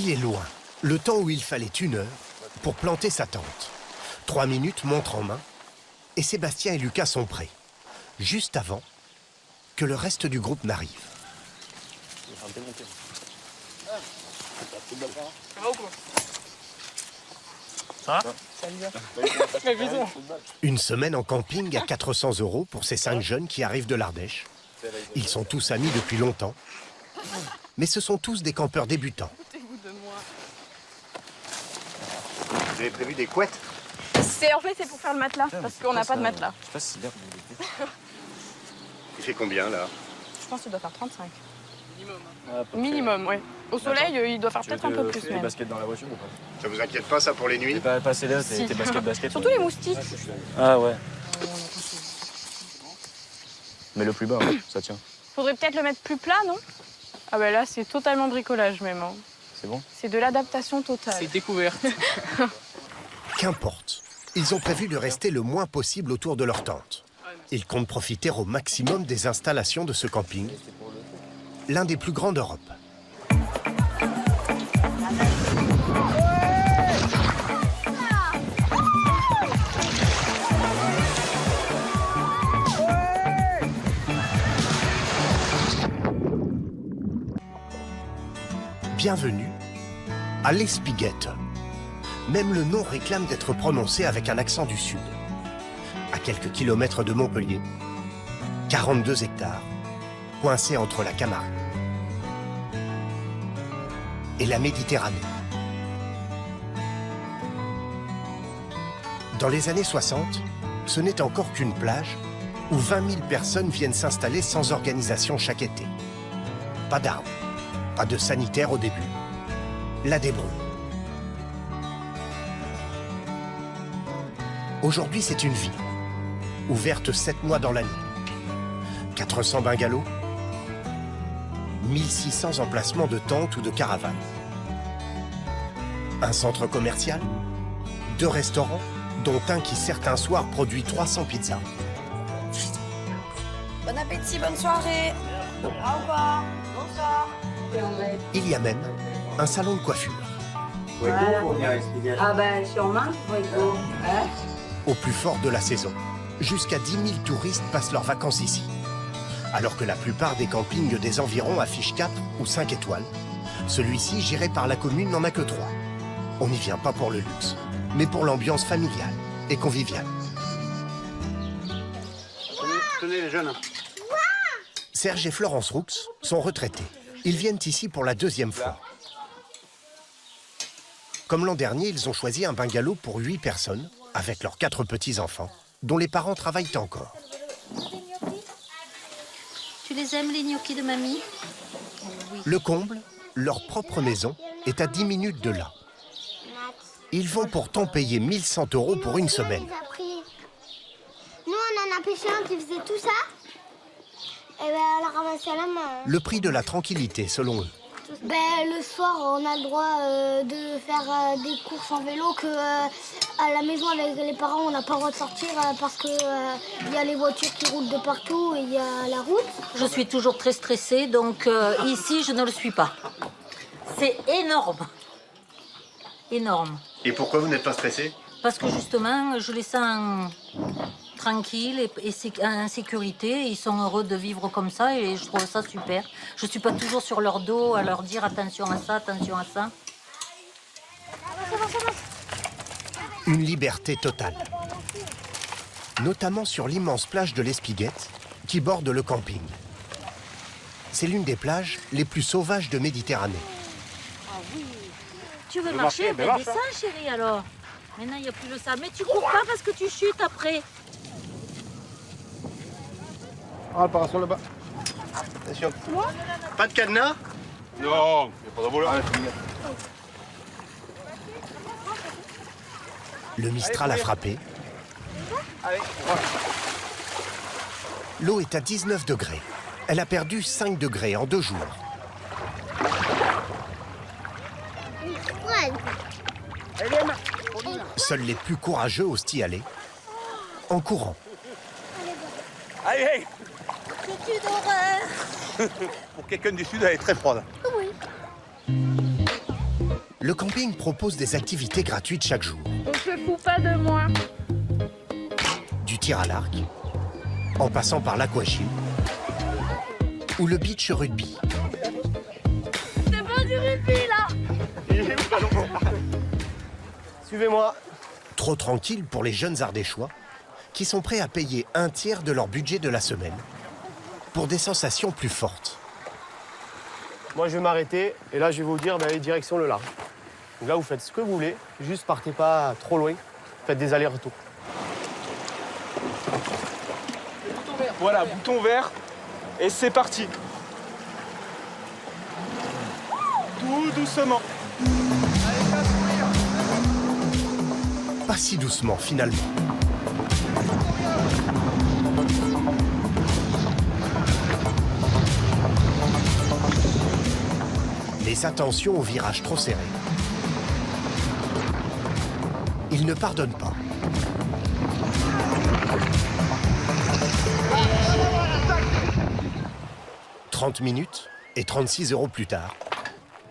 Il est loin, le temps où il fallait 1 heure pour planter sa tente. 3 minutes, montre en main, et Sébastien et Lucas sont prêts, juste avant que le reste du groupe n'arrive. Ça va ou quoi? Ça va? Une semaine en camping à 400 € pour ces 5 jeunes qui arrivent de l'Ardèche. Ils sont tous amis depuis longtemps, mais ce sont tous des campeurs débutants. Vous avez prévu des couettes? En fait, c'est pour faire le matelas, parce qu'on n'a pas de matelas. Je sais pas si c'est bien. Il fait combien là? Je pense qu'il doit faire 35. Minimum. Minimum, oui. Au soleil, il doit faire peut-être un peu plus les même. baskets dans la voiture ou pas? Ça vous inquiète pas ça pour les nuits? T'es pas passé là, Si. tes baskets. Surtout les moustiques. Ah ouais. Mais le plus bas, hein, ça tient. Faudrait peut-être le mettre plus plat, non? Ah ben là, c'est totalement bricolage même. Hein. C'est bon? C'est de l'adaptation totale. C'est découverte. Qu'importe, ils ont prévu de rester le moins possible autour de leur tente. Ils comptent profiter au maximum des installations de ce camping, l'un des plus grands d'Europe. Bienvenue à l'Espiguette. Même le nom réclame d'être prononcé avec un accent du Sud. À quelques kilomètres de Montpellier, 42 hectares, coincés entre la Camargue et la Méditerranée. Dans les années 60, ce n'est encore qu'une plage où 20 000 personnes viennent s'installer sans organisation chaque été. Pas d'arbres, pas de sanitaire au début. La débrouille. Aujourd'hui, c'est une ville, ouverte 7 mois dans l'année. 400 bungalows, 1600 emplacements de tentes ou de caravanes. Un centre commercial, 2 restaurants, dont un qui certains soirs produit 300 pizzas. Bon appétit, bonne soirée. Au revoir. Bonsoir. Il y a même un salon de coiffure. Ah ben sûrement, oui. Au plus fort de la saison, jusqu'à 10 000 touristes passent leurs vacances ici. Alors que la plupart des campings des environs affichent 4 ou 5 étoiles, celui-ci, géré par la commune, n'en a que 3. On n'y vient pas pour le luxe, mais pour l'ambiance familiale et conviviale. Tenez les jeunes. Serge et Florence Roux sont retraités. Ils viennent ici pour la 2e fois. Comme l'an dernier, ils ont choisi un bungalow pour 8 personnes, avec leurs 4 petits-enfants, dont les parents travaillent encore. Tu les aimes, les gnocchis de mamie? Oui. Le comble, leur propre maison, est à 10 minutes de là. Ils vont pourtant payer 1100 € pour une semaine. Nous, on en a pêché un qui faisait tout ça. Et ben, elle a ramassé à la main. Le prix de la tranquillité, selon eux. Ben, le soir, on a le droit de faire des courses en vélo que à la maison avec les parents, on n'a pas le droit de sortir parce que y a les voitures qui roulent de partout et il y a la route. Je suis toujours très stressée, donc ici, je ne le suis pas. C'est énorme. Énorme. Et pourquoi vous n'êtes pas stressé? Parce que justement, je les sens tranquilles et en sécurité. Ils sont heureux de vivre comme ça et je trouve ça super. Je ne suis pas toujours sur leur dos à leur dire attention à ça, attention à ça. Une liberté totale. Notamment sur l'immense plage de l'Espiguette qui borde le camping. C'est l'une des plages les plus sauvages de Méditerranée. Ah oui. Tu veux marcher? Ben descends, chérie, alors. Maintenant, il n'y a plus le sable. Mais tu cours pas parce que tu chutes après. Ah, le parasol là-bas. Attention. Pas de cadenas? Non, il n'y a pas de voleur. Le Mistral a frappé. Allez, L'eau est à 19 degrés. Elle a perdu 5 degrés en 2 jours. Seuls les plus courageux osent y aller, en courant. allez, allez. C'est une horreur. Pour quelqu'un du Sud, elle est très froide. Oui. le camping propose des activités gratuites chaque jour. On se fout pas de moi. Du tir à l'arc, en passant par l'aquagym ou le beach rugby. C'est pas du rugby là. Suivez-moi. Trop tranquille pour les jeunes Ardéchois qui sont prêts à payer un tiers de leur budget de la semaine pour des sensations plus fortes. Moi, je vais m'arrêter et là, je vais vous dire d'aller direction le large. Donc là, vous faites ce que vous voulez, juste partez pas trop loin, faites des allers-retours. Voilà, bouton vert. Et c'est parti. Tout doucement. Pas si doucement finalement. Les attentions au virage trop serré. Il ne pardonne pas. « 30 minutes et 36 € plus tard,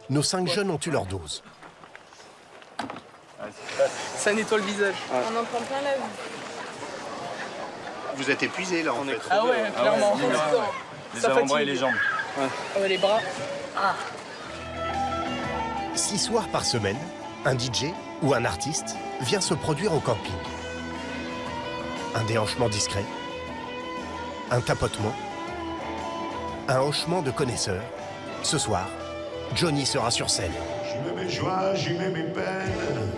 nos 5 jeunes ont eu leur dose. Ça nettoie le visage. On en prend plein la vue. Vous êtes épuisés là en fait. Ah ouais, clairement. Les Ça avant-bras et fatigue. les jambes. Ah ouais, les bras. 6 soirs par semaine, un DJ ou un artiste vient se produire au camping. Un déhanchement discret, un tapotement, un hochement de connaisseurs. Ce soir, Johnny sera sur scène. J'y mets mes joies, j'y mets mes peines.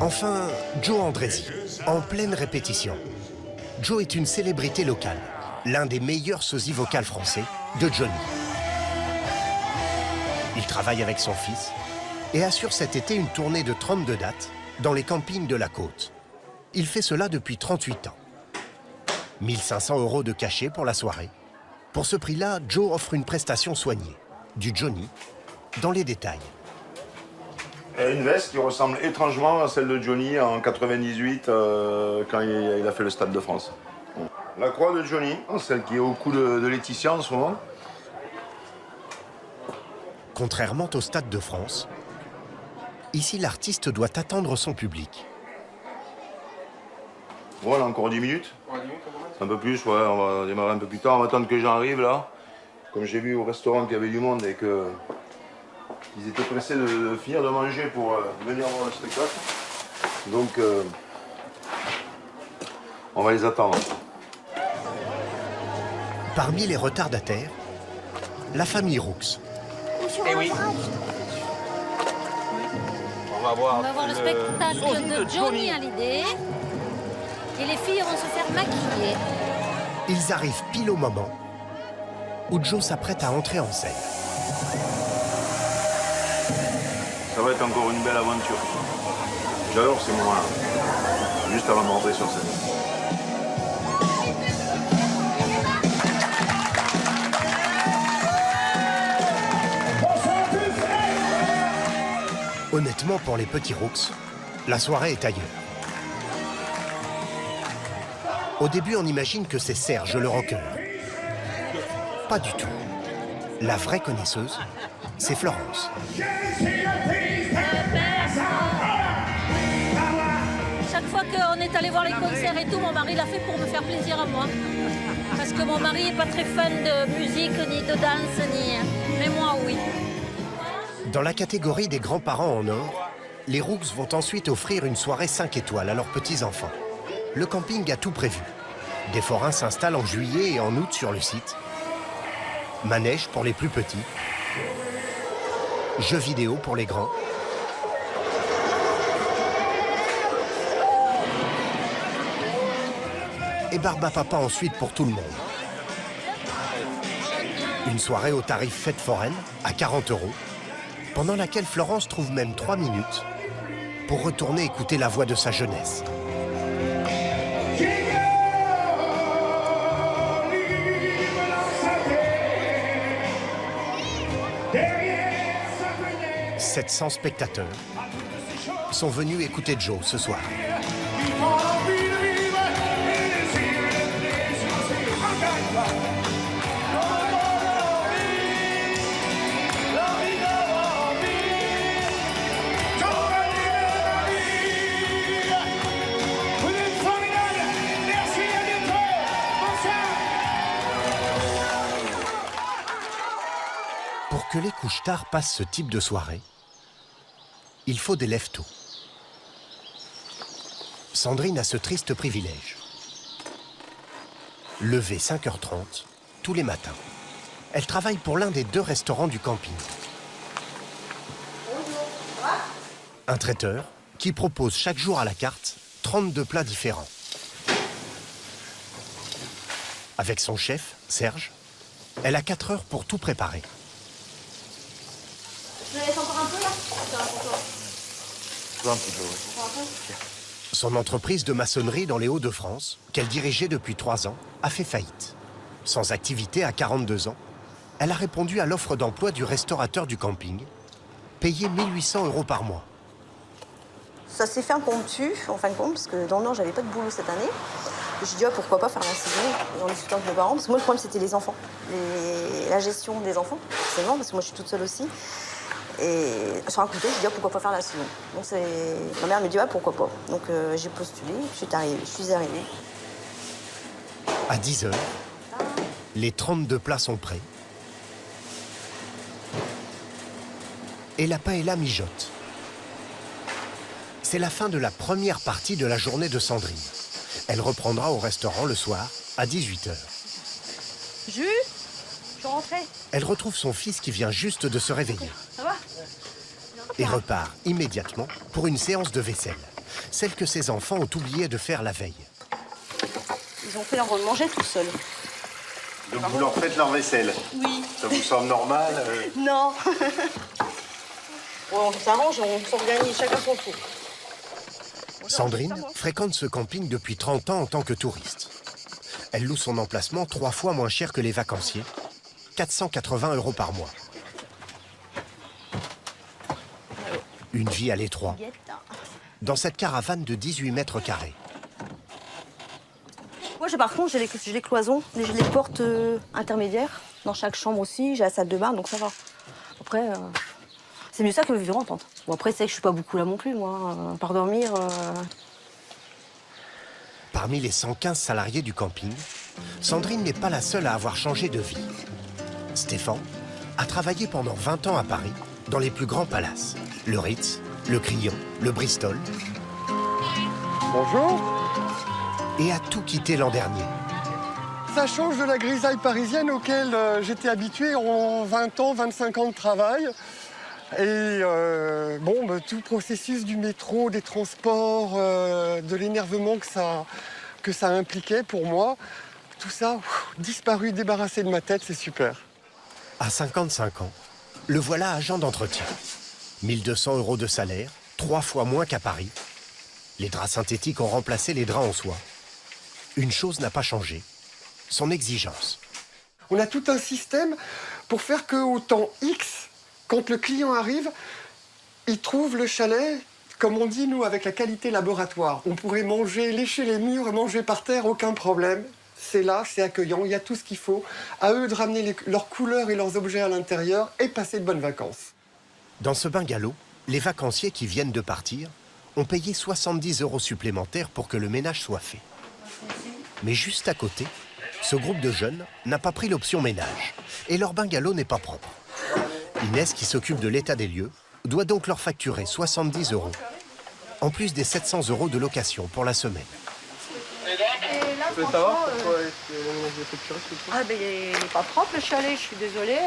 Enfin, Joe Andrézy, en pleine répétition. Joe est une célébrité locale, l'un des meilleurs sosies vocales français de Johnny. Il travaille avec son fils et assure cet été une tournée de 32 dates dans les campings de la côte. Il fait cela depuis 38 ans. 1 500 € de cachet pour la soirée. Pour ce prix-là, Joe offre une prestation soignée, du Johnny, dans les détails. Une veste qui ressemble étrangement à celle de Johnny en 98 quand il a fait le Stade de France. La croix de Johnny, celle qui est au cou de Laetitia en ce moment. Contrairement au Stade de France, ici l'artiste doit attendre son public. Voilà, encore 10 minutes. Un peu plus, ouais, on va démarrer un peu plus tard. On va attendre que les gens arrivent là. Comme j'ai vu au restaurant qu'il y avait du monde et que ils étaient pressés de finir de manger pour venir voir le spectacle. Donc, on va les attendre. Parmi les retardataires, la famille Roux. Eh oui. On va voir, On va voir le spectacle de Johnny Hallyday. Et les filles vont se faire maquiller. Ils arrivent pile au moment où Joe s'apprête à entrer en scène. Ça va être encore une belle aventure. J'adore ces moments-là, juste avant de rentrer sur scène. Honnêtement, pour les petits Roux, la soirée est ailleurs. Au début, on imagine que c'est Serge le rocker. Pas du tout. La vraie connaisseuse, c'est Florence. Chaque fois qu'on est allé voir les concerts et tout, mon mari l'a fait pour me faire plaisir à moi. Parce que mon mari n'est pas très fan de musique, ni de danse, ni... Mais moi, oui. Dans la catégorie des grands-parents en or, les Roux vont ensuite offrir une soirée 5 étoiles à leurs petits-enfants. Le camping a tout prévu. Des forains s'installent en juillet et en août sur le site. Manège pour les plus petits. Jeux vidéo pour les grands. Et Barbapapa ensuite pour tout le monde. Une soirée au tarif fête foraine à 40 €, pendant laquelle Florence trouve même 3 minutes pour retourner écouter la voix de sa jeunesse. « 700 spectateurs sont venus écouter Joe ce soir. Pour que les couche-tard passent ce type de soirée, il faut des lève-tôt. Sandrine a ce triste privilège. Levée 5h30 tous les matins. Elle travaille pour l'un des 2 restaurants du camping. Un traiteur qui propose chaque jour à la carte 32 plats différents. Avec son chef, Serge, elle a 4 heures pour tout préparer. Je laisse encore un peu là. Son entreprise de maçonnerie dans les Hauts-de-France, qu'elle dirigeait depuis 3 ans, a fait faillite. Sans activité à 42 ans, elle a répondu à l'offre d'emploi du restaurateur du camping, payé 1 800 € par mois. Ça s'est fait impromptu, en fin de compte, parce que dans le Nord, j'avais pas de boulot cette année. J'ai dit, pourquoi pas faire la saison en discutant avec mes parents, parce que moi, le problème, c'était les enfants, la gestion des enfants, forcément, parce que moi, je suis toute seule aussi. Et sur un côté, j'ai dit, pourquoi pas faire la saison. Donc, ma mère me dit, pourquoi pas. Donc, j'ai postulé, je suis arrivée. À 10 h, les 32 plats sont prêts. Et la paella mijote. C'est la fin de la première partie de la journée de Sandrine. Elle reprendra au restaurant le soir à 18 h. Jus, je suis rentrée. Elle retrouve son fils qui vient juste de se réveiller. Ça va? Et repart immédiatement pour une séance de vaisselle. Celle que ses enfants ont oublié de faire la veille. Ils ont fait leur manger tout seuls. Donc vous leur faites leur vaisselle? Oui. Ça vous semble normal? Non. On s'arrange, on s'organise, chacun son tour. Sandrine fréquente ce camping depuis 30 ans en tant que touriste. Elle loue son emplacement 3 fois moins cher que les vacanciers, 480 € par mois. Une vie à l'étroit, dans cette caravane de 18 mètres carrés. Moi, par contre, j'ai les cloisons, j'ai les portes intermédiaires. Dans chaque chambre aussi, j'ai la salle de bain, donc ça va. Après, c'est mieux ça que le vivre en tente. Bon, après, c'est que je suis pas beaucoup là non plus, moi. Par dormir. Parmi les 115 salariés du camping, Sandrine n'est pas la seule à avoir changé de vie. Stéphane a travaillé pendant 20 ans à Paris, dans les plus grands palaces. Le Ritz, le Crillon, le Bristol. Bonjour. Et a tout quitté l'an dernier. Ça change de la grisaille parisienne auquel j'étais habitué en 20 ans, 25 ans de travail. Et tout processus du métro, des transports, de l'énervement que ça impliquait pour moi, tout ça, disparu, débarrassé de ma tête, c'est super. À 55 ans, le voilà agent d'entretien. 1 200 € de salaire, 3 fois moins qu'à Paris. Les draps synthétiques ont remplacé les draps en soie. Une chose n'a pas changé, son exigence. On a tout un système pour faire qu'au temps X, quand le client arrive, il trouve le chalet, comme on dit, nous, avec la qualité laboratoire. On pourrait manger, lécher les murs, manger par terre, aucun problème. C'est là, c'est accueillant, il y a tout ce qu'il faut. À eux de ramener leurs couleurs et leurs objets à l'intérieur et passer de bonnes vacances. Dans ce bungalow, les vacanciers qui viennent de partir ont payé 70 € supplémentaires pour que le ménage soit fait. Mais juste à côté, ce groupe de jeunes n'a pas pris l'option ménage. Et leur bungalow n'est pas propre. Inès, qui s'occupe de l'état des lieux, doit donc leur facturer 70 €, en plus des 700 € de location pour la semaine. Tu veux savoir pourquoi Il n'est pas propre le chalet, je suis désolée.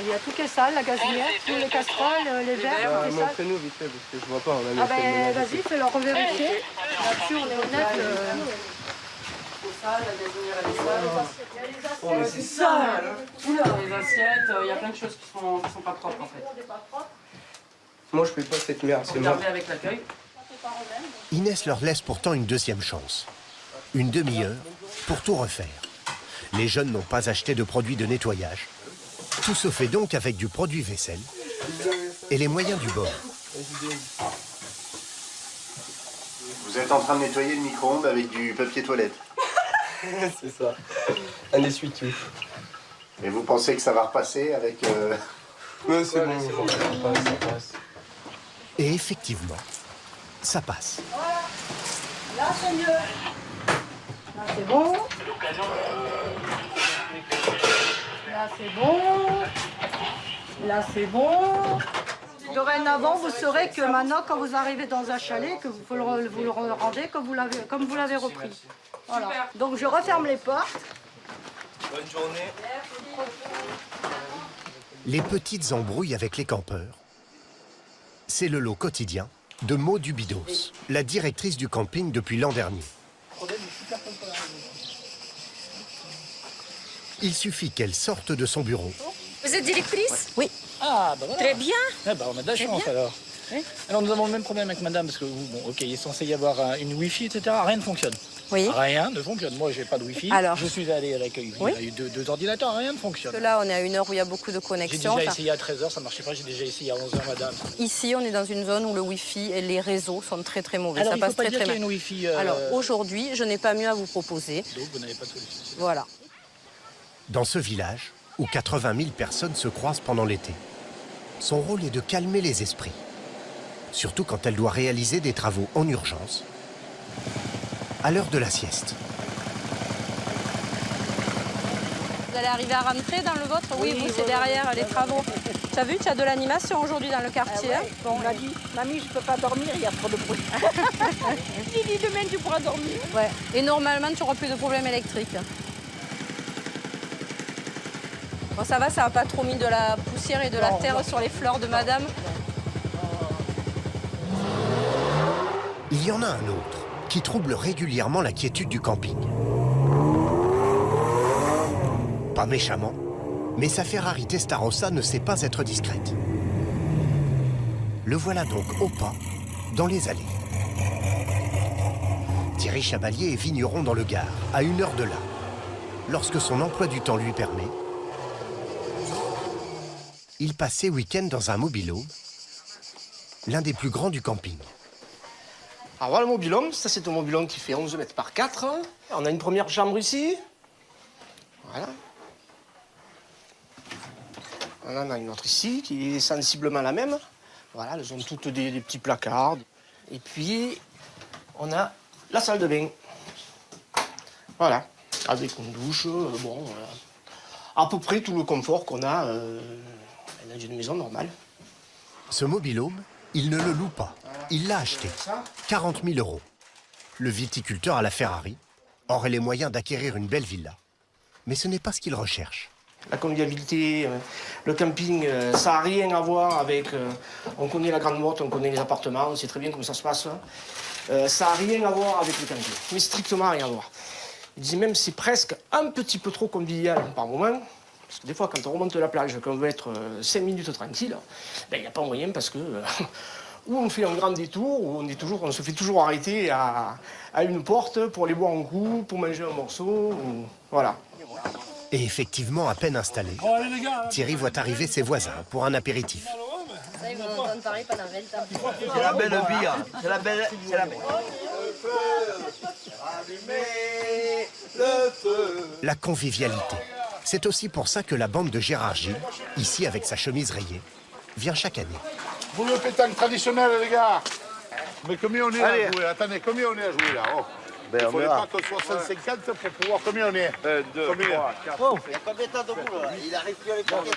Il y a tout qui est sale, la gazinière, tous les casseroles, les verres, tout est sale. Montrez-nous vite fait, parce que je vois pas. On a Vas-y, fais-leur revérifier. Là-dessus, on est honnête. Oh, mais c'est sale. Oula, les assiettes, il y a plein de choses qui sont pas propres en fait. Moi, je paye pas cette merde, c'est mort. Regardez avec l'accueil. Inès leur laisse pourtant une deuxième chance. Une demi-heure pour tout refaire. Les jeunes n'ont pas acheté de produits de nettoyage. Tout se fait donc avec du produit vaisselle et les moyens du bord. Vous êtes en train de nettoyer le micro-ondes avec du papier toilette. C'est ça. Un essuie-tout. Et vous pensez que ça va repasser avec... Ouais, c'est bon, ça passe. Et effectivement, ça passe. Là, c'est mieux. Là, c'est bon. Là, c'est bon. Là, c'est bon. Dorénavant, vous saurez que maintenant, quand vous arrivez dans un chalet, que vous le rendez comme vous l'avez repris. Voilà. Donc, je referme les portes. Bonne journée. Les petites embrouilles avec les campeurs. C'est le lot quotidien de Maud Dubidos, la directrice du camping depuis l'an dernier. Il suffit qu'elle sorte de son bureau. Vous êtes directrice? Oui. Ah, bah voilà. Très bien. Ah bah on a de la chance alors. Oui. Alors nous avons le même problème avec madame, parce que bon, ok, il est censé y avoir une Wi-Fi, etc. Rien ne fonctionne. Oui. Rien ne fonctionne. Moi, j'ai pas de Wi-Fi. Alors. Je suis allé à l'accueil. Oui. Il y a eu deux ordinateurs, rien ne fonctionne. Parce que là, on est à une heure où il y a beaucoup de J'ai connexions. déjà essayé à 13h, ça marchait pas. J'ai déjà essayé à 11h, madame. Ici, on est dans une zone où le Wi-Fi et les réseaux sont très très mauvais. Alors, ça il faut passe pas très dire très qu'il y a mal. une Wi-Fi, Alors aujourd'hui, je n'ai pas mieux à vous proposer. Donc vous n'avez pas de solution. Voilà. Dans ce village, où 80 000 personnes se croisent pendant l'été, son rôle est de calmer les esprits. Surtout quand elle doit réaliser des travaux en urgence, à l'heure de la sieste. Vous allez arriver à rentrer dans le vôtre? Oui, vous, c'est derrière les travaux. Tu as vu, tu as de l'animation aujourd'hui dans le quartier. Ouais. Bon, on l'a dit, mamie, je peux pas dormir, il y a trop de bruit. Il dit demain, tu pourras dormir. Ouais. Et normalement, tu n'auras plus de problème électrique. Bon, ça va pas trop mis de la poussière et de la terre sur les fleurs de madame? Il y en a un autre qui trouble régulièrement la quiétude du camping. Pas méchamment, mais sa Ferrari Testarossa ne sait pas être discrète. Le voilà donc au pas, dans les allées. Thierry Chabalier est vigneron dans le Gard, à 1 heure de là. Lorsque son emploi du temps lui permet, il passe ses week-ends dans un mobil-home, l'un des plus grands du camping. Alors voilà le mobil-home, ça c'est un mobil-home qui fait 11 mètres par 4. On a une première chambre ici. Voilà. On en a une autre ici qui est sensiblement la même. Voilà, elles ont toutes des petits placards. Et puis, on a la salle de bain. Voilà, avec une douche, bon, à peu près tout le confort qu'on a dans une maison normale. Ce mobil-home, il ne le loue pas. Il l'a acheté. 40 000 €. Le viticulteur a la Ferrari aurait les moyens d'acquérir une belle villa. Mais ce n'est pas ce qu'il recherche. La convivialité, le camping, ça n'a rien à voir avec... on connaît la Grande Motte, on connaît les appartements, on sait très bien comment ça se passe. Ça n'a rien à voir avec le camping, mais strictement rien à voir. Je dis même c'est presque un petit peu trop convivial par moment. Parce que des fois, quand on remonte la plage, qu'on veut être 5 minutes tranquille, il n'y a pas moyen parce que... ou on fait un grand détour, ou on se fait toujours arrêter à une porte pour aller boire un coup, pour manger un morceau, ou... voilà. Et effectivement, à peine installé, Thierry voit arriver ses voisins pour un apéritif. Ça, ils vont entendre parler pendant 20 ans. C'est la belle bière. C'est la belle... C'est la belle... La convivialité. C'est aussi pour ça que la bande de Gérard Gilles, ici avec sa chemise rayée, vient chaque année. Vous le pétanque traditionnel, les gars. Mais combien on est à jouer? Attendez, combien on est à jouer là? Oh. Il ne faudrait pas qu'on soit 150 pour pouvoir... Combien on est? 2, 3, 4... Oh. Il y a combien de temps debout là? Il arrive plus à les plaquer.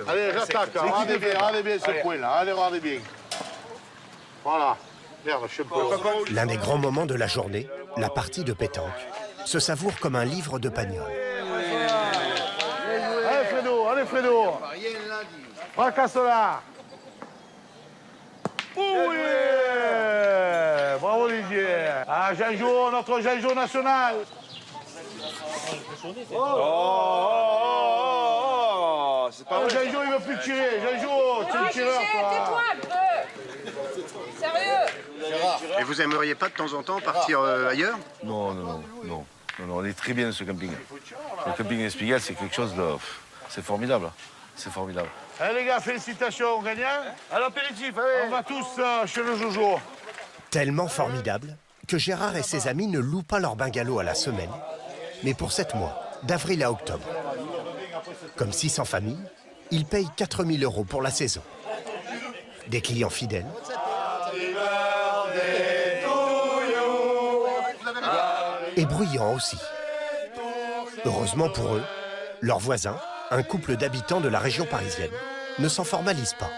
Allez, j'attaque. Regardez bien ce point là. Allez, regardez bien. Voilà. Merde, je sais pas. L'un des grands moments de la journée, la partie de pétanque, se savoure comme un livre de Pagnol. Allez Fredo. Fracasse-la. Oui. Bravo Olivier. Ah, Jean-Jo, notre Jean-Jo national. Oh, c'est pas vrai. Jean-Jo, il veut plus tirer. Jean-Jo, tu es le tireur, toi. Tais-toi un peu. Sérieux. Et vous aimeriez pas de temps en temps partir ailleurs? Non, on est très bien ce camping. Le camping d'Espigal, c'est quelque chose de... C'est formidable. C'est formidable. Allez les gars, félicitations, gagnant. À l'apéritif, allez. On va tous chez le Jojo. Tellement formidable que Gérard et ses amis ne louent pas leur bungalow à la semaine, mais pour 7 mois, d'avril à octobre. Comme 600 familles, ils payent 4 000 € pour la saison. Des clients fidèles. Et bruyants aussi. Heureusement pour eux, leurs voisins, un couple d'habitants de la région parisienne, ne s'en formalise pas.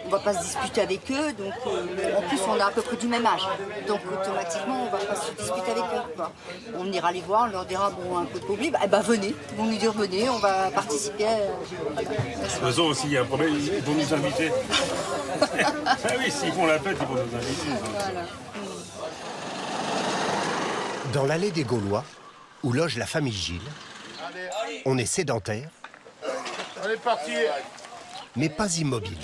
On ne va pas se disputer avec eux, donc en plus on a à peu près du même âge. Donc automatiquement on ne va pas se disputer avec eux. Quoi. On ira les voir, on leur dira bon un coup de public, venez, ils vont nous dire venez, on va participer. De toute façon aussi il y a un problème, ils vont nous inviter. Ah oui, s'ils font la fête, ils vont nous inviter. Voilà. Dans l'allée des Gaulois, où loge la famille Gilles, on est sédentaire, On est parti. mais pas immobile.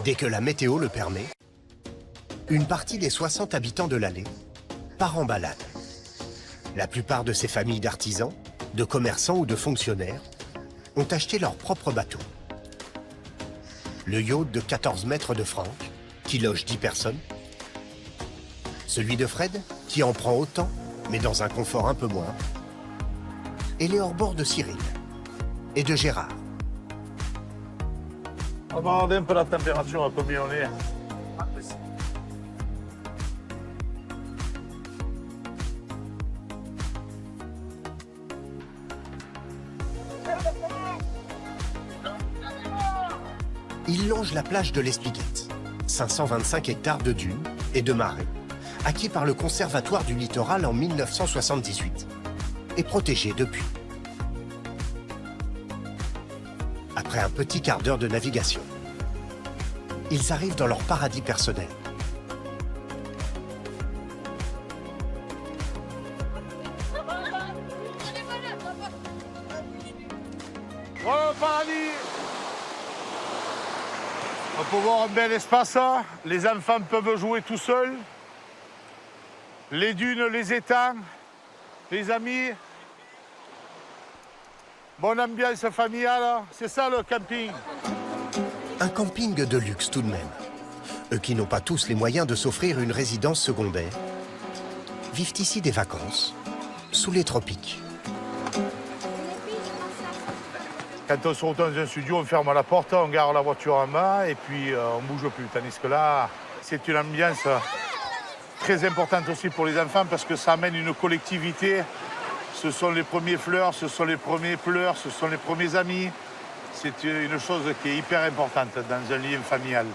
Dès que la météo le permet, une partie des 60 habitants de l'allée part en balade. La plupart de ces familles d'artisans, de commerçants ou de fonctionnaires ont acheté leur propre bateau. Le yacht de 14 mètres de Franck, qui loge 10 personnes. Celui de Fred, qui en prend autant, mais dans un confort un peu moins. Et les hors-bords de Cyril et de Gérard. On va regarder un peu la température, à combien on est. Il longe la plage de l'Espiguette, 525 hectares de dunes et de marais, acquis par le Conservatoire du Littoral en 1978, et protégé depuis. Après un petit quart d'heure de navigation, ils arrivent dans leur paradis personnel. Voilà le paradis. On peut voir un bel espace. Les enfants peuvent jouer tout seuls. Les dunes, les étangs, les amis. Bonne ambiance familiale, c'est ça le camping. Un camping de luxe tout de même. Eux qui n'ont pas tous les moyens de s'offrir une résidence secondaire, vivent ici des vacances, sous les tropiques. Quand on se retrouve dans un studio, on ferme la porte, on garde la voiture en bas et puis on ne bouge plus. Tandis que là, c'est une ambiance très importante aussi pour les enfants parce que ça amène une collectivité. Ce sont les premiers fleurs, ce sont les premiers pleurs, ce sont les premiers amis. C'est une chose qui est hyper importante dans un lien familial.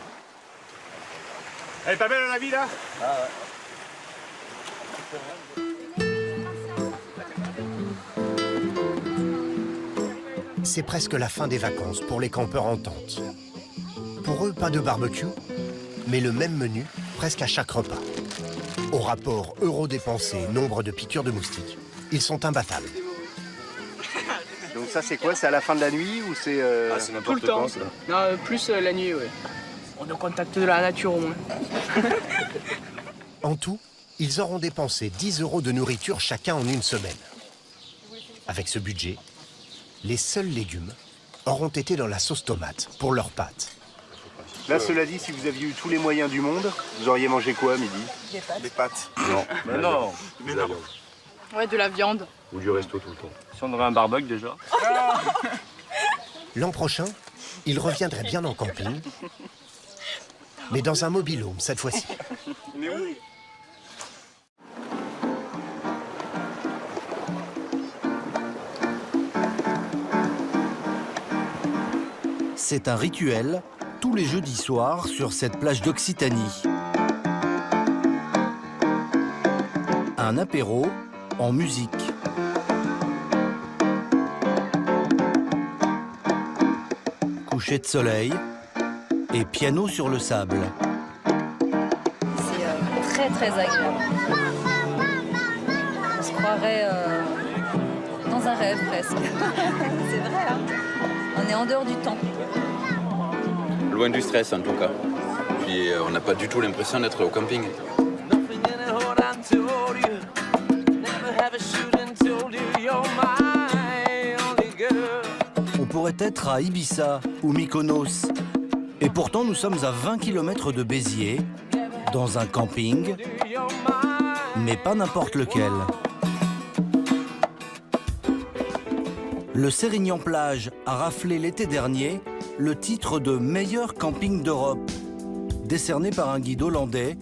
Elle est pas belle la vie là? C'est presque la fin des vacances pour les campeurs en tente. Pour eux, pas de barbecue, mais le même menu presque à chaque repas. Au rapport euros dépensés, nombre de piqûres de moustiques, ils sont imbattables. Donc ça c'est quoi? C'est à la fin de la nuit ou c'est... Tout le temps. Non, plus la nuit, oui. On est au contact de la nature au moins. En tout, ils auront dépensé 10 € de nourriture chacun en une semaine. Avec ce budget, les seuls légumes auront été dans la sauce tomate pour leurs pâtes. Là, cela dit, si vous aviez eu tous les moyens du monde, vous auriez mangé quoi à midi? Des pâtes. Des pâtes. Non. Mais non. Mais non. Ouais, de la viande. Ou du resto tout le temps. Si on aurait un barbecue déjà. L'an prochain, ils reviendraient bien en camping, mais dans un mobil-home cette fois-ci. Mais oui. C'est un rituel tous les jeudis soirs sur cette plage d'Occitanie. Un apéro en musique. Coucher de soleil et piano sur le sable. C'est très très agréable. On se croirait dans un rêve presque. C'est vrai, hein? On est en dehors du temps. Loin du stress en tout cas. Puis on n'a pas du tout l'impression d'être au camping. On pourrait être à Ibiza ou Mykonos. Et pourtant, nous sommes à 20 km de Béziers, dans un camping, mais pas n'importe lequel. Le Sérignan-Plage a raflé l'été dernier le titre de meilleur camping d'Europe, décerné par un guide hollandais,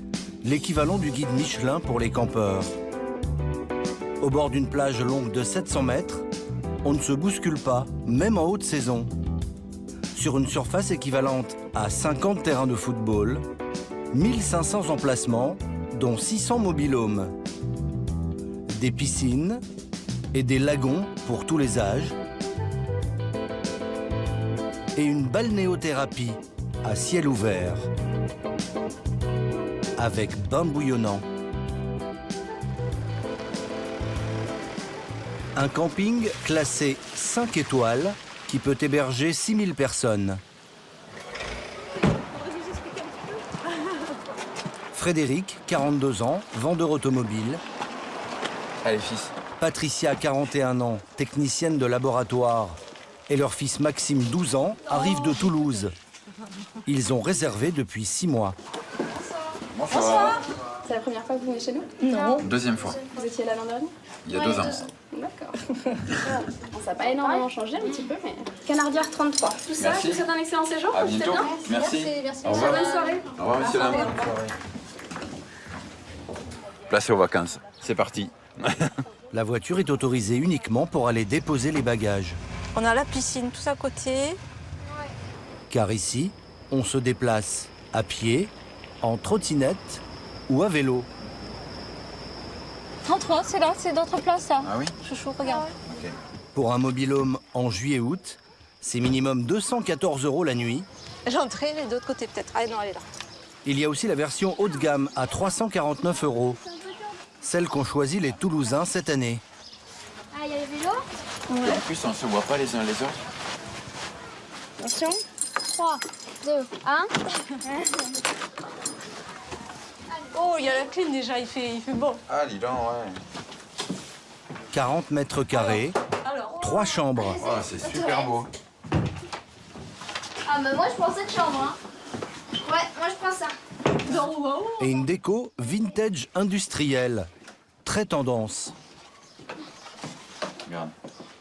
l'équivalent du guide Michelin pour les campeurs. Au bord d'une plage longue de 700 mètres, on ne se bouscule pas, même en haute saison. sur une surface équivalente à 50 terrains de football, 1500 emplacements, dont 600 mobil-homes. Des piscines et des lagons pour tous les âges. Et une balnéothérapie à ciel ouvert, avec bain bouillonnant. Un camping classé 5 étoiles qui peut héberger 6000 personnes. Frédéric, 42 ans, vendeur automobile. Allez, fils. Patricia, 41 ans, technicienne de laboratoire. Et leur fils Maxime, 12 ans, arrivent de Toulouse. Ils ont réservé depuis 6 mois. Bonsoir. C'est la première fois que vous venez chez nous? Non. Deuxième fois. Vous étiez là l'an dernier? Il y a 2 ans. D'accord. Bon, ça n'a pas énormément changé, un petit peu, mais... Canardière 33. Tout ça, Merci. je vous souhaite un excellent séjour. À Profitez bientôt. bien. Merci. Merci. Au revoir. Bonne soirée. Au revoir, monsieur Lam. Placé aux vacances. C'est parti. La voiture est autorisée uniquement pour aller déposer les bagages. On a la piscine, tout à côté. Car ici, on se déplace à pied, en trottinette ou à vélo. 33, c'est là, c'est d'autres places, là. Ah oui? Chouchou, regarde. Pour un mobil-home en juillet-août, c'est minimum 214 € la nuit. L'entrée, elle est de l'autre côté, peut-être. Ah non, elle est là. Il y a aussi la version haut de gamme à 349 €. Celle qu'ont choisi les Toulousains cette année. Ah, il y a les vélos? Et en plus, on ne se voit pas les uns les autres. Attention. 3, 2, 1. Oh, il y a la clim déjà, il fait beau. Ah, dis donc, ouais. 40 mètres carrés, 3 chambres. Oh, c'est super beau. Ah, mais moi je prends cette chambre. Hein. Ouais, moi je prends ça. Et une déco vintage industrielle. Très tendance. Regarde.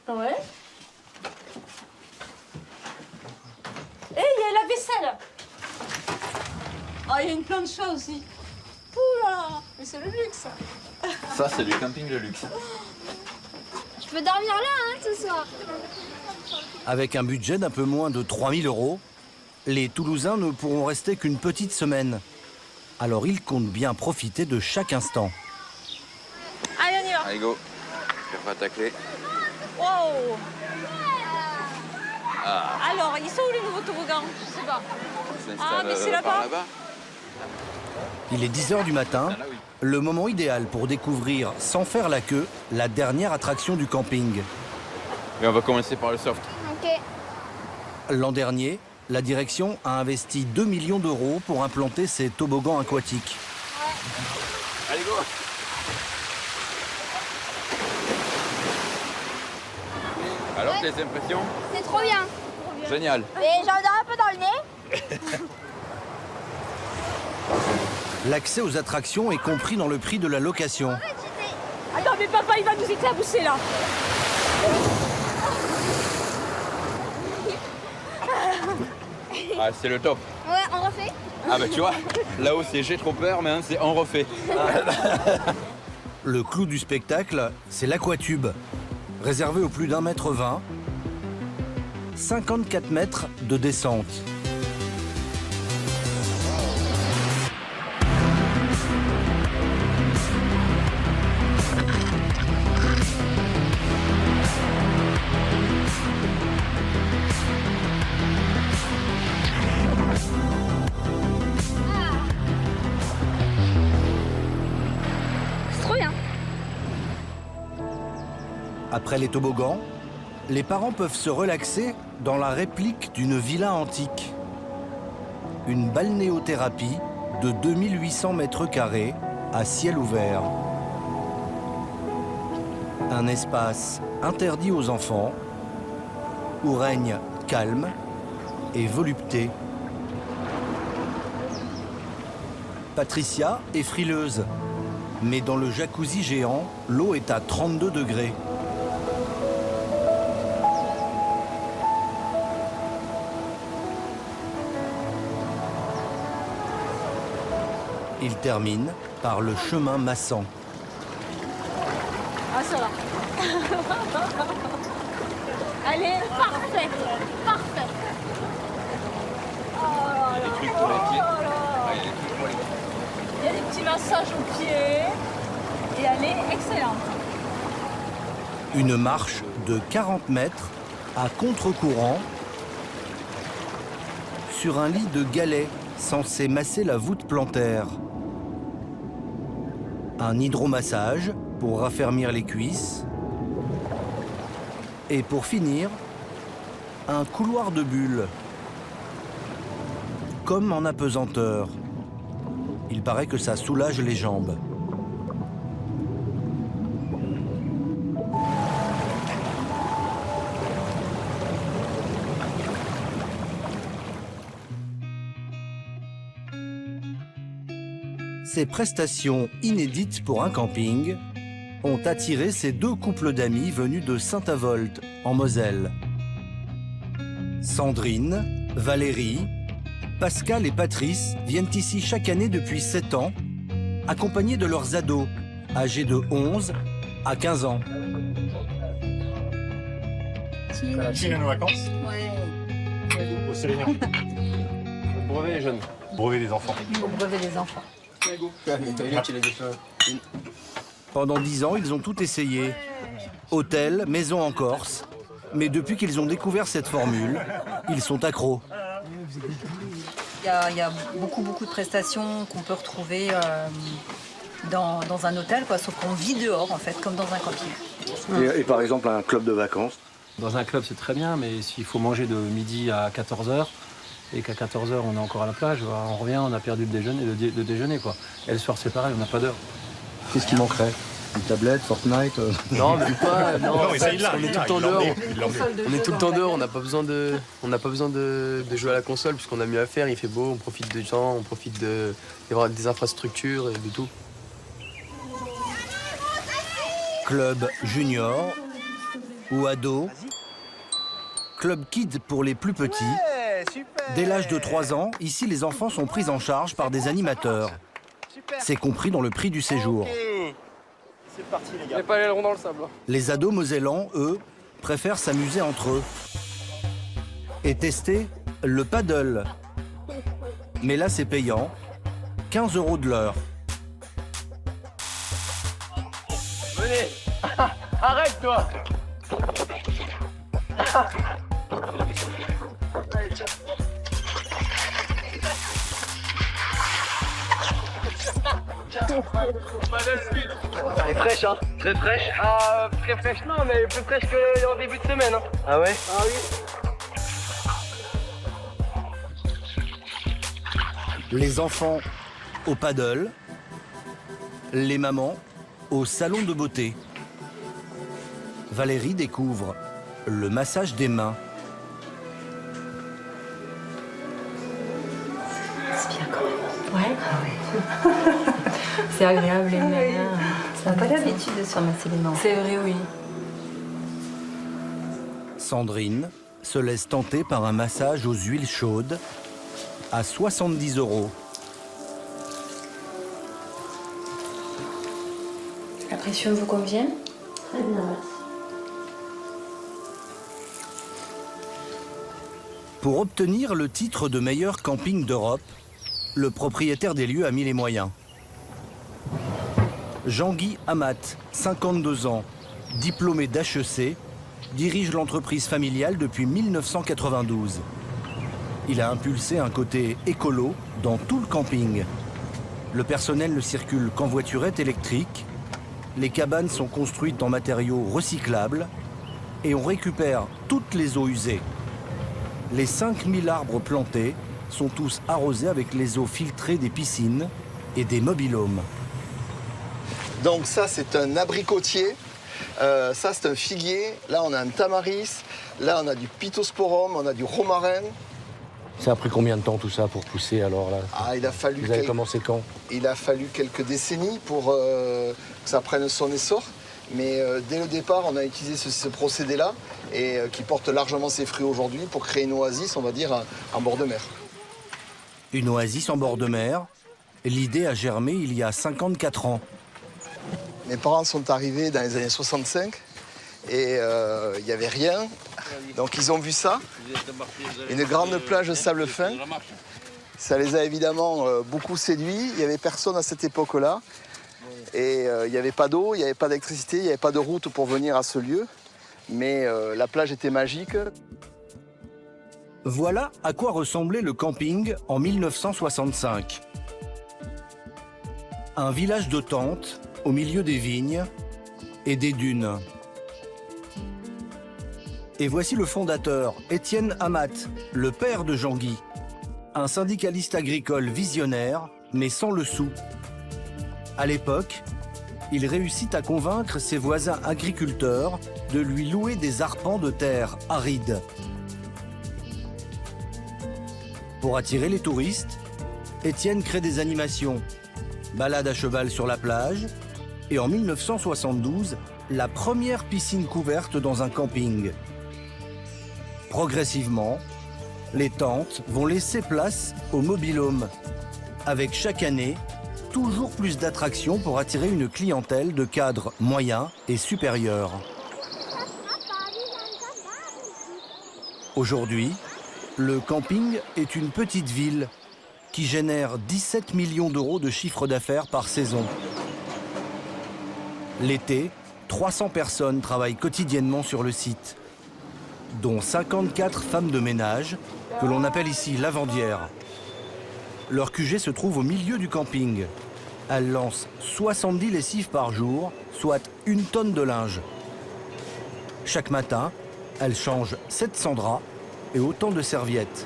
Ouais. Et il y a la vaisselle. Oh, il y a une planche chat aussi. Oula, mais c'est le luxe. Ça, c'est du camping de luxe. Je peux dormir là, hein, ce soir. Avec un budget d'un peu moins de 3000 €, les Toulousains ne pourront rester qu'une petite semaine. Alors ils comptent bien profiter de chaque instant. Allez, on y va. Allez, go. Prépare ta clé. Wow. Ah. Alors, ils sont où les nouveaux toboggans? Je sais pas. On s'installe Ah, mais c'est par là-bas. Il est 10 h du matin, le moment idéal pour découvrir, sans faire la queue, la dernière attraction du camping. Et on va commencer par le soft. Ok. L'an dernier, la direction a investi 2 millions € pour implanter ces toboggans aquatiques. Allez, go. Alors, les impressions? C'est trop bien. Génial. Mais j'en ai un peu dans le nez. L'accès aux attractions est compris dans le prix de la location. Attends, mais papa, il va nous éclabousser là. Ah, c'est le top. Ouais, on refait. Ah bah tu vois, là-haut c'est j'ai trop peur, mais hein, c'est on refait. Le clou du spectacle, c'est l'aquatube. Réservé aux plus d'1,20 m, 54 mètres de descente. C'est trop bien. Après les toboggans, les parents peuvent se relaxer dans la réplique d'une villa antique. Une balnéothérapie de 2800 mètres carrés à ciel ouvert. Un espace interdit aux enfants où règne calme et volupté. Patricia est frileuse, mais dans le jacuzzi géant, l'eau est à 32 degrés. Il termine par le chemin massant. Ah, ça va. Allez, parfait. Parfait. Une marche de 40 mètres à contre-courant sur un lit de galets censé masser la voûte plantaire. Un hydromassage pour raffermir les cuisses. Et pour finir, un couloir de bulles. Comme en apesanteur. Il paraît que ça soulage les jambes. Ces prestations inédites pour un camping ont attiré ces deux couples d'amis venus de Saint-Avold, en Moselle. Sandrine, Valérie, Pascal et Patrice viennent ici chaque année depuis 7 ans, accompagnés de leurs ados, âgés de 11 à 15 ans. Tu viens nos vacances? Ouais. Au Sélénion. Brevet les jeunes. Brevet les enfants. Brevet des enfants. Pendant 10 ans, ils ont tout essayé. Hôtel, maison en Corse. Mais depuis qu'ils ont découvert cette formule, ils sont accros. Il y a beaucoup de prestations qu'on peut retrouver dans un hôtel, quoi, sauf qu'on vit dehors, en fait, comme dans un camping. Et par exemple, un club de vacances? Dans un club, c'est très bien, mais s'il faut manger de midi à 14h, et qu'à 14h, on est encore à la plage, on revient, on a perdu le déjeuner, quoi. Et le soir, c'est pareil, on n'a pas d'heure. Qu'est-ce qui manquerait? Une tablette, Fortnite? Non, même pas. Non, mais ça, il l'a. on est tout le temps dehors. On est tout le temps dehors. dehors. On n'a pas besoin de jouer à la console puisqu'on a mieux à faire. Il fait beau. On profite du temps. On profite des infrastructures et de tout. Club junior ou ado. Club kids pour les plus petits. Dès l'âge de 3 ans, ici les enfants sont pris en charge par des animateurs. C'est compris dans le prix du séjour. C'est parti les gars. J'ai pas l'aileron dans le sable. Les ados mosellans, eux, préfèrent s'amuser entre eux. Et tester le paddle. Mais là, c'est payant. 15 € de l'heure. Venez. Arrête toi. Allez, tiens. Elle est fraîche, hein? Très fraîche? Ah, très fraîche, non, mais plus fraîche qu'en début de semaine. Hein. Ah ouais? Ah oui. Les enfants au paddle, les mamans au salon de beauté. Valérie découvre le massage des mains. C'est bien quand même. Ouais? Ah ouais. C'est agréable les mains. On n'a pas l'habitude de se ramasser les mains. C'est vrai, oui. Sandrine se laisse tenter par un massage aux huiles chaudes à 70 €. La pression vous convient? Très bien, merci. Pour obtenir le titre de meilleur camping d'Europe, le propriétaire des lieux a mis les moyens. Jean-Guy Amat, 52 ans, diplômé d'HEC, dirige l'entreprise familiale depuis 1992. Il a impulsé un côté écolo dans tout le camping. Le personnel ne circule qu'en voiturette électrique. Les cabanes sont construites en matériaux recyclables et on récupère toutes les eaux usées. Les 5000 arbres plantés sont tous arrosés avec les eaux filtrées des piscines et des mobil-homes. Donc ça, c'est un abricotier. Ça, c'est un figuier. Là, on a un tamaris. Là, on a du pittosporum, on a du romarin. Ça a pris combien de temps tout ça pour pousser alors là? Ah, il a fallu. Vous avez commencé quand? Il a fallu quelques décennies pour que ça prenne son essor. Mais dès le départ, on a utilisé ce procédé-là et qui porte largement ses fruits aujourd'hui pour créer une oasis, on va dire, en bord de mer. Une oasis en bord de mer. L'idée a germé il y a 54 ans. Mes parents sont arrivés dans les années 65 et il n'y avait rien. Donc ils ont vu ça, une grande plage de sable fin. Ça les a évidemment beaucoup séduits. Il n'y avait personne à cette époque-là. Et il n'y avait pas d'eau, il n'y avait pas d'électricité, il n'y avait pas de route pour venir à ce lieu. Mais la plage était magique. Voilà à quoi ressemblait le camping en 1965. Un village de tentes au milieu des vignes et des dunes. Et voici le fondateur, Étienne Amat, le père de Jean-Guy. Un syndicaliste agricole visionnaire, mais sans le sou. À l'époque, il réussit à convaincre ses voisins agriculteurs de lui louer des arpents de terre arides. Pour attirer les touristes, Étienne crée des animations, balade à cheval sur la plage, et en 1972, la première piscine couverte dans un camping. Progressivement, les tentes vont laisser place au mobil-home, avec chaque année toujours plus d'attractions pour attirer une clientèle de cadres moyens et supérieurs. Aujourd'hui, le camping est une petite ville qui génère 17 millions d'euros de chiffre d'affaires par saison. L'été, 300 personnes travaillent quotidiennement sur le site, dont 54 femmes de ménage, que l'on appelle ici lavandières. Leur QG se trouve au milieu du camping. Elles lancent 70 lessives par jour, soit 1 tonne de linge. Chaque matin, elles changent 700 draps et autant de serviettes.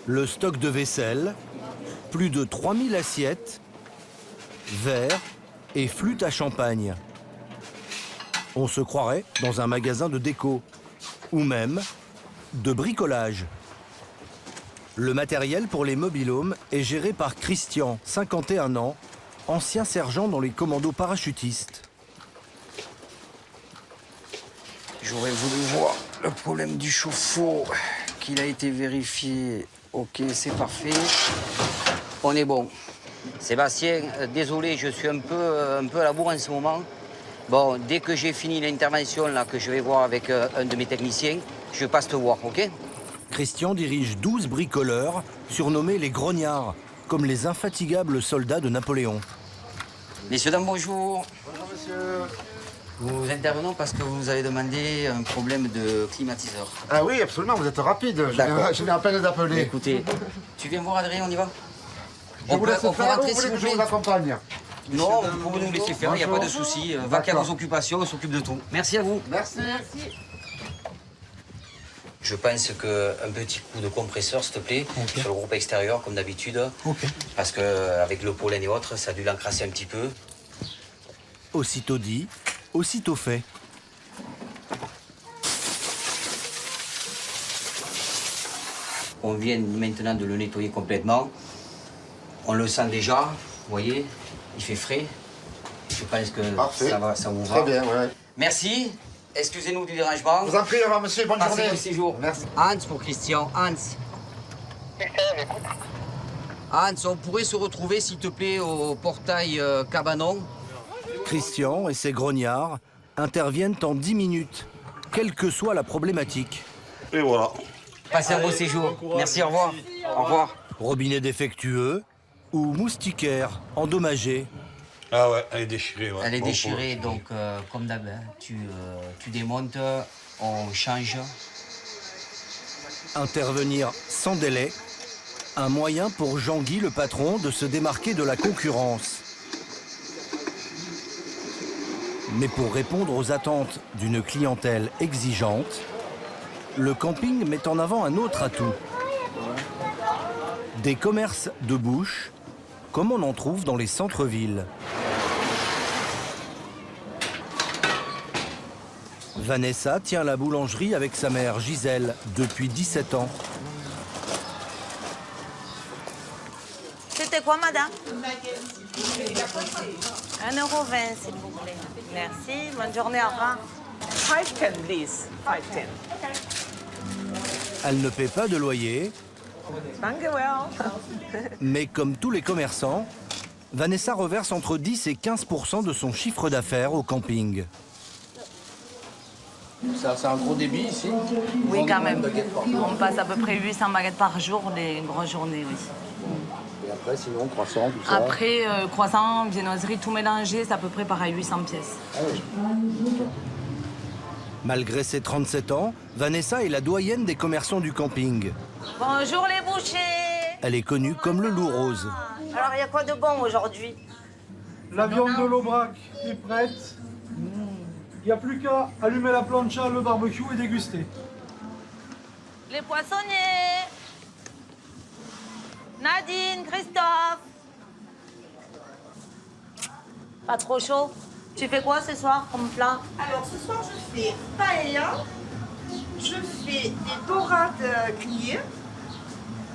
Le stock de vaisselle, plus de 3000 assiettes, verres et flûtes à champagne. On se croirait dans un magasin de déco, ou même de bricolage. Le matériel pour les mobil-homes est géré par Christian, 51 ans, ancien sergent dans les commandos parachutistes. J'aurais voulu voir le problème du chauffe-eau, qu'il a été vérifié. Ok, c'est parfait. On est bon. Sébastien, désolé, je suis un peu à la bourre en ce moment. Bon, dès que j'ai fini l'intervention, là, que je vais voir avec un de mes techniciens, je passe te voir, ok? Christian dirige 12 bricoleurs, surnommés les grognards, comme les infatigables soldats de Napoléon. Messieurs, dames, bonjour. Bonjour, monsieur. Nous intervenons parce que vous nous avez demandé un problème de climatiseur. Ah oui, absolument, vous êtes rapide. Je viens à peine d'appeler. Écoutez, tu viens voir Adrien, on y va? Je vous laisse faire, ou vous voulez que je vous accompagne? Non, vous pouvez nous laisser faire, il n'y a pas de souci. Vaquez à vos occupations, on s'occupe de tout. Merci à vous. Merci. Je pense qu'un petit coup de compresseur, s'il te plaît, sur le groupe extérieur, comme d'habitude. Parce qu'avec le pollen et autres, ça a dû l'encrasser un petit peu. Aussitôt dit, aussitôt fait. On vient maintenant de le nettoyer complètement. On le sent déjà, vous voyez, il fait frais. Je pense que ça vous va. Très bien, ouais. Merci. Excusez-nous du dérangement. Vous en prie, au revoir, monsieur. Bonne journée. Passez bon séjour. Merci. Hans pour Christian. Hans. Hans, on pourrait se retrouver, s'il te plaît, au portail Cabanon. Christian et ses grognards interviennent en 10 minutes, quelle que soit la problématique. Et voilà. Passez un beau séjour. Merci, au revoir. Au revoir. Robinet défectueux ou moustiquaire endommagé. Ah ouais, elle est déchirée. Ouais. Elle est déchirée, donc comme d'hab, tu démontes, on change. Intervenir sans délai, un moyen pour Jean-Guy, le patron, de se démarquer de la concurrence. Mais pour répondre aux attentes d'une clientèle exigeante, le camping met en avant un autre atout. Des commerces de bouche, comme on en trouve dans les centres-villes. Vanessa tient la boulangerie avec sa mère Gisèle depuis 17 ans. C'était quoi, madame? 1,20 €, s'il vous plaît. Merci. Bonne journée, au revoir. 510, please. 510. Elle ne paie pas de loyer, mais comme tous les commerçants, Vanessa reverse entre 10 et 15% de son chiffre d'affaires au camping. C'est un gros débit ici? Oui, quand même. On passe à peu près 800 baguettes par jour, les grosses journées, oui. Et après, sinon, croissant, tout ça. Après, croissant, viennoiserie, tout mélangé, c'est à peu près pareil, 800 pièces. Ah oui. Malgré ses 37 ans, Vanessa est la doyenne des commerçants du camping. Bonjour les bouchers. Elle est connue comme le loup rose. Alors, il y a quoi de bon aujourd'hui? La viande de l'Aubrac est prête. Il n'y a plus qu'à allumer la plancha, le barbecue et déguster. Les poissonniers. Nadine, Christophe. Pas trop chaud? Tu fais quoi ce soir comme plat? Alors ce soir je fais paella, je fais des dorades grillées,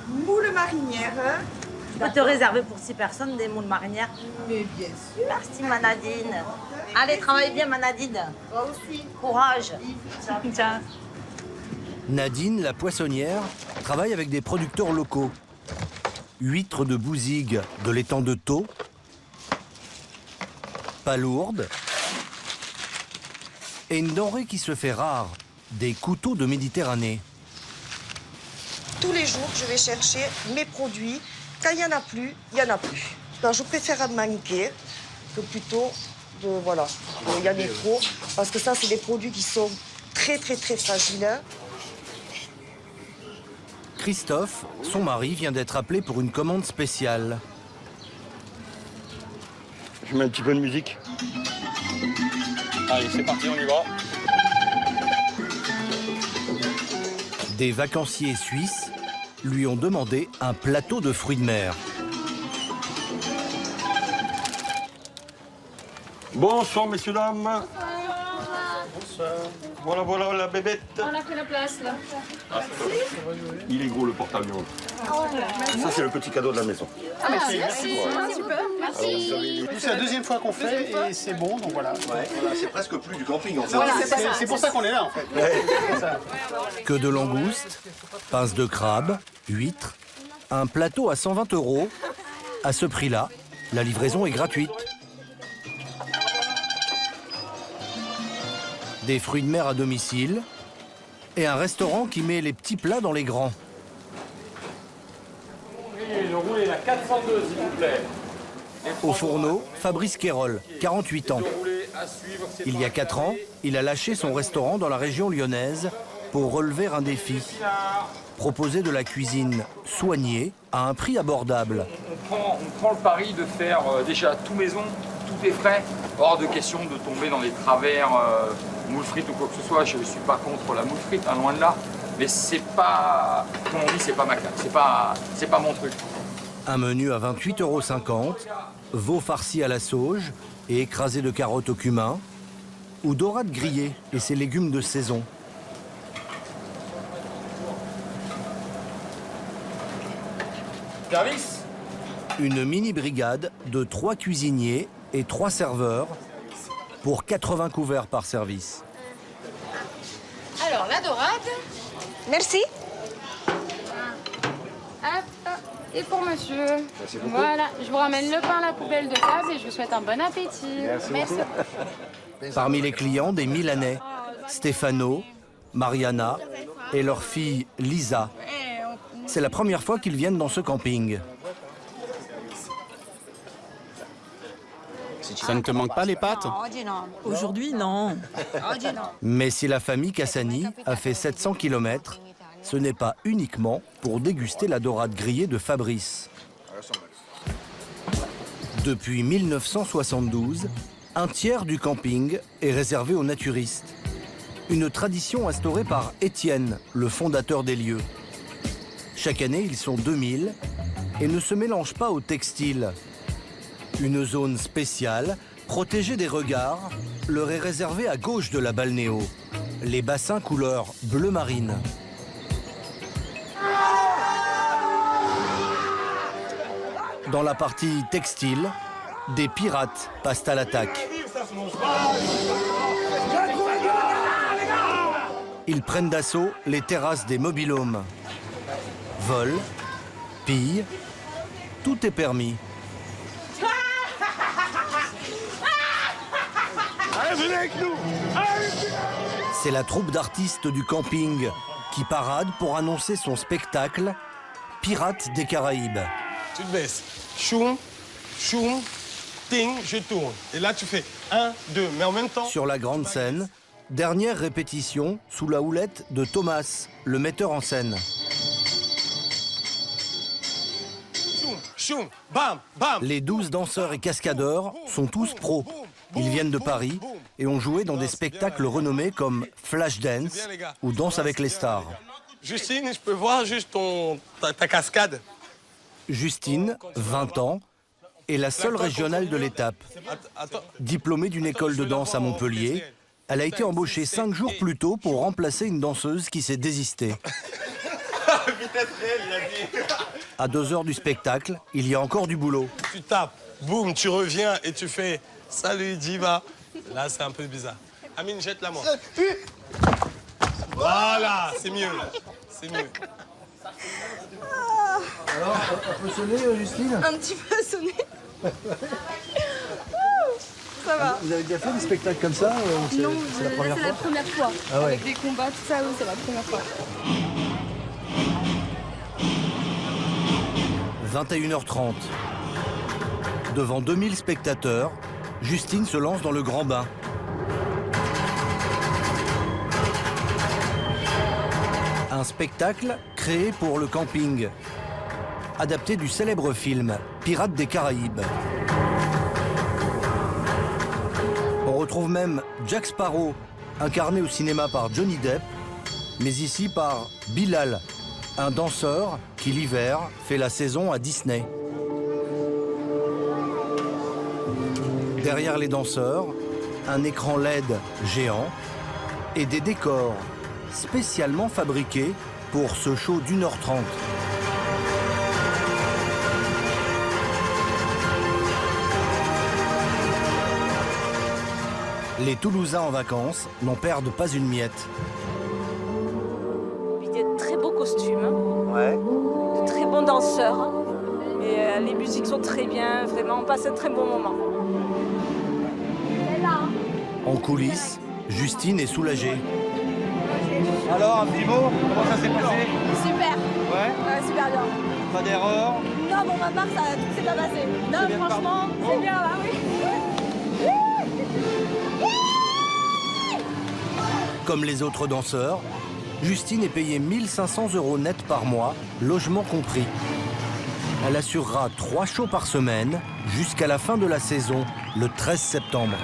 moules marinières. Tu peux te réserver pour 6 personnes des moules marinières? Mais bien sûr. Merci ma Nadine. Allez, travaille bien ma Nadine. Toi aussi. Courage. Ciao. Nadine, la poissonnière, travaille avec des producteurs locaux. Huîtres de Bouzigues de l'étang de Thau, palourdes et une denrée qui se fait rare, des couteaux de Méditerranée. Tous les jours je vais chercher mes produits. Quand il n'y en a plus, il n'y en a plus. Donc je préfère en manquer que plutôt voilà, il y en ait trop. Parce que ça c'est des produits qui sont très fragiles. Christophe, son mari, vient d'être appelé pour une commande spéciale. Je mets un petit peu de musique. Allez, c'est parti, on y va. Des vacanciers suisses lui ont demandé un plateau de fruits de mer. Bonsoir, messieurs, dames. Bonsoir. Voilà la bébête. On a fait la place là. Il est gros le porte-avions. Ça c'est le petit cadeau de la maison. Ah, merci. Nous, c'est la deuxième fois qu'on fait et c'est bon, donc voilà. Voilà, c'est presque plus du camping en fait. Voilà, c'est pour ça qu'on est là en fait. Que de langoustes, pinces de crabe, huîtres, un plateau à 120 €. À ce prix-là, la livraison est gratuite. Des fruits de mer à domicile et un restaurant qui met les petits plats dans les grands. Oui, le roulé la 402, s'il vous plaît. Au fourneau, Fabrice Quérol, 48 ans. Il y a 4 ans, il a lâché son restaurant dans la région lyonnaise pour relever un défi. Proposer de la cuisine soignée à un prix abordable. On prend le pari de faire déjà tout maison, tout est frais. Hors de question de tomber dans les travers moules frites ou quoi que ce soit. Je ne suis pas contre la moule frite, hein, loin de là. Mais c'est pas, comme on dit, c'est pas ma claque, c'est pas mon truc. Un menu à 28,50 €, veau farci à la sauge et écrasé de carottes au cumin, ou dorade grillée et ses légumes de saison. Service ? Une mini-brigade de 3 cuisiniers et 3 serveurs pour 80 couverts par service. Alors, la dorade. Merci. Hop, et pour monsieur. Merci beaucoup. Voilà, je vous ramène le pain à la poubelle de base et je vous souhaite un bon appétit. Merci. Parmi les clients, des Milanais, Stefano, Mariana et leur fille Lisa. C'est la première fois qu'ils viennent dans ce camping. Ça ne te manque pas les pâtes? Aujourd'hui, non. Mais si la famille Cassani a fait 700 km, ce n'est pas uniquement pour déguster la dorade grillée de Fabrice. Depuis 1972, un tiers du camping est réservé aux naturistes. Une tradition instaurée par Étienne, le fondateur des lieux. Chaque année, ils sont 2000 et ne se mélangent pas au textile. Une zone spéciale, protégée des regards, leur est réservée à gauche de la balnéo. Les bassins couleur bleu marine. Dans la partie textile, des pirates passent à l'attaque. Ils prennent d'assaut les terrasses des mobil-homes. Vol, pillent, tout est permis. Venez avec nous. C'est la troupe d'artistes du camping qui parade pour annoncer son spectacle Pirates des Caraïbes. tu te baisses. Choum, choum, ting, je tourne. Et là, tu fais 1, 2, mais en même temps... Sur la grande scène, dernière répétition sous la houlette de Thomas, le metteur en scène. Choum, choum, bam, bam. Les 12 danseurs et cascadeurs sont tous pros. Ils viennent de Paris et ont joué dans des spectacles renommés comme Flashdance ou Danse avec les stars. Justine, je peux voir juste ta cascade? Justine, 20 ans, est la seule régionale de l'étape. Diplômée d'une école de danse à Montpellier, elle a été embauchée 5 jours plus tôt pour remplacer une danseuse qui s'est désistée. À 2 heures du spectacle, il y a encore du boulot. Tu tapes, boum, tu reviens et tu fais « Salut, diva ». Là, c'est un peu bizarre. Amine, jette-la moi. Voilà, c'est mieux. C'est mieux. Alors, on peut sonner, Justine? Un petit peu sonner. Ça va. Vous avez déjà fait des spectacles comme ça? Non, c'est la première c'est fois? la première fois. Ah ouais. Avec des combats, tout ça, oui, c'est la première fois. 21h30. Devant 2000 spectateurs, Justine se lance dans le grand bain. Un spectacle créé pour le camping, adapté du célèbre film Pirates des Caraïbes. On retrouve même Jack Sparrow, incarné au cinéma par Johnny Depp, mais ici par Bilal, un danseur qui l'hiver fait la saison à Disney. Derrière les danseurs, un écran LED géant et des décors spécialement fabriqués pour ce show d'1h30. Les Toulousains en vacances n'en perdent pas une miette. Il y a de très beaux costumes, de très bons danseurs. Et les musiques sont très bien, vraiment, on passe un très bon moment. En coulisses, Justine est soulagée. Alors, un petit mot, comment ça s'est passé? Super. Ouais, Super bien. pas d'erreur? Non, pour ma part, ça tout s'est bien passé. Non, bien franchement, c'est bien là, oui. Comme les autres danseurs, Justine est payée 1 500 € net par mois, logement compris. Elle assurera 3 shows par semaine jusqu'à la fin de la saison, le 13 septembre.